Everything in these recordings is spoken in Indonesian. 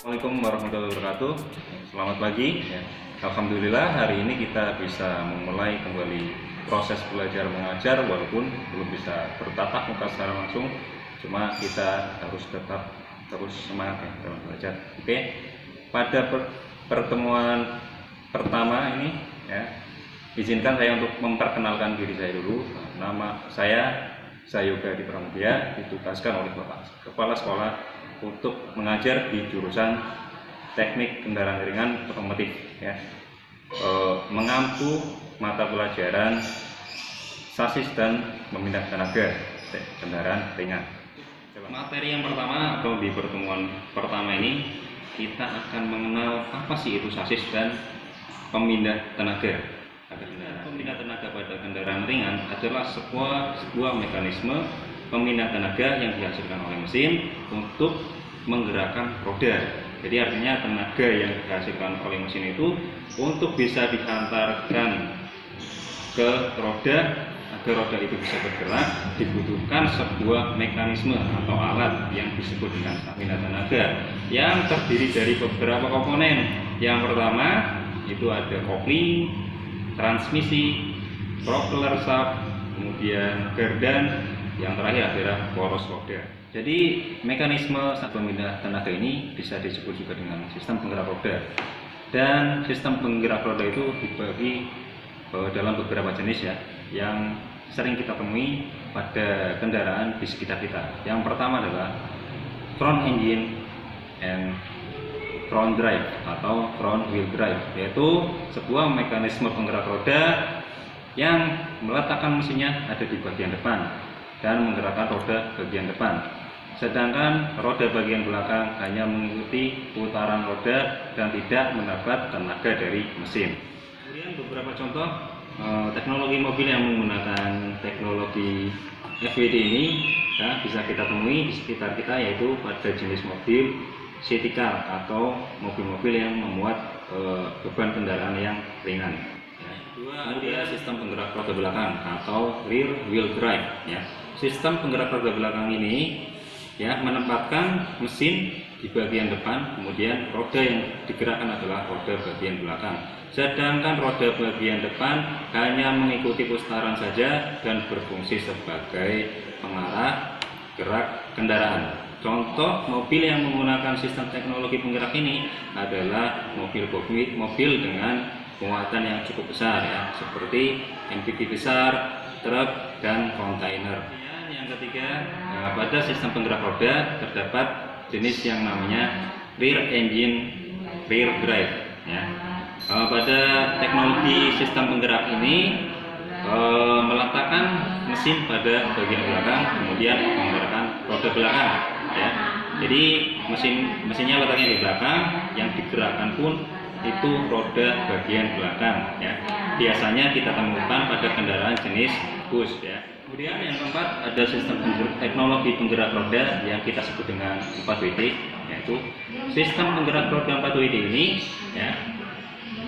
Assalamualaikum warahmatullahi wabarakatuh. Selamat pagi. Alhamdulillah hari ini kita bisa memulai kembali proses belajar mengajar walaupun belum bisa bertatap muka secara langsung. Cuma kita harus tetap terus semangat dalam belajar. Oke. Pada pertemuan pertama ini izinkan saya untuk memperkenalkan diri saya dulu. Nama saya Yoga Adi Pramudia, ditugaskan oleh Bapak Kepala Sekolah untuk mengajar di jurusan Teknik Kendaraan Ringan Otomotif, mengampu mata pelajaran sasis dan memindah tenaga kendaraan ringan. Materi yang pertama atau di pertemuan pertama ini kita akan mengenal apa sih itu sasis dan pemindah tenaga. Pemindah tenaga pada kendaraan ringan adalah sebuah mekanisme pemindah tenaga yang dihasilkan oleh mesin untuk menggerakkan roda. Jadi artinya tenaga yang dihasilkan oleh mesin itu untuk bisa dihantarkan ke roda, agar roda itu bisa bergerak, dibutuhkan sebuah mekanisme atau alat yang disebut dengan pemindah tenaga yang terdiri dari beberapa komponen. Yang pertama itu ada kopling, transmisi, propeller shaft, kemudian gardan, yang terakhir adalah poros roda. Jadi mekanisme pemindah tenaga ini bisa disebut juga dengan sistem penggerak roda. Dan sistem penggerak roda itu dibagi dalam beberapa jenis yang sering kita temui pada kendaraan di sekitar kita. Yang pertama adalah front engine and front drive atau front wheel drive, yaitu sebuah mekanisme penggerak roda yang meletakkan mesinnya ada di bagian depan dan menggerakkan roda bagian depan, sedangkan roda bagian belakang hanya mengikuti putaran roda dan tidak mendapat tenaga dari mesin. Kemudian beberapa contoh teknologi mobil yang menggunakan teknologi FWD ini bisa kita temui di sekitar kita, yaitu pada jenis mobil city car atau mobil-mobil yang memuat beban kendaraan yang ringan. Kedua ada sistem penggerak roda belakang atau rear wheel drive. Sistem penggerak roda belakang ini menempatkan mesin di bagian depan, kemudian roda yang digerakkan adalah roda bagian belakang. Sedangkan roda bagian depan hanya mengikuti putaran saja dan berfungsi sebagai pengarah gerak kendaraan. Contoh mobil yang menggunakan sistem teknologi penggerak ini adalah mobil dengan muatan yang cukup besar, seperti MPV besar, truk, dan kontainer. Yang ketiga, pada sistem penggerak roda terdapat jenis yang namanya rear engine rear drive. Pada teknologi sistem penggerak ini meletakkan mesin pada bagian belakang, kemudian menggerakkan roda belakang. Jadi mesinnya letaknya di belakang, yang digerakkan pun itu roda bagian belakang. Biasanya kita temukan pada kendaraan jenis bus. Kemudian yang keempat ada sistem teknologi penggerak roda yang kita sebut dengan 4WD, yaitu sistem penggerak roda 4WD ini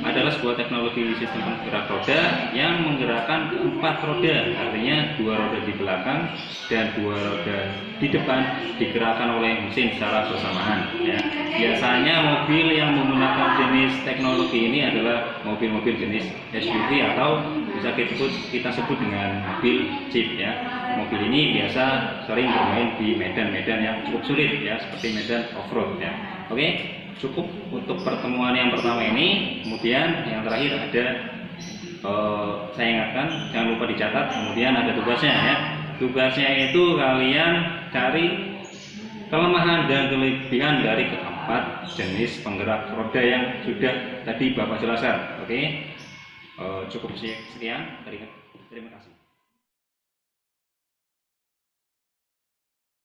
adalah sebuah teknologi sistem penggerak roda yang menggerakkan 4 roda, artinya 2 roda di belakang dan 2 roda di depan digerakkan oleh mesin secara bersamaan. Biasanya mobil yang menggunakan jenis teknologi ini adalah mobil-mobil jenis SUV atau bisa kita sebut dengan mobil jeep. Mobil ini biasa sering bermain di medan-medan yang cukup sulit, seperti medan off-road. Oke, cukup untuk pertemuan yang pertama ini. Kemudian yang terakhir ada saya ingatkan, jangan lupa dicatat. Kemudian ada tugasnya. Tugasnya itu kalian cari kelemahan dan kelebihan dari keempat jenis penggerak roda yang sudah tadi Bapak jelaskan. Oke, cukup sekian. Terima kasih.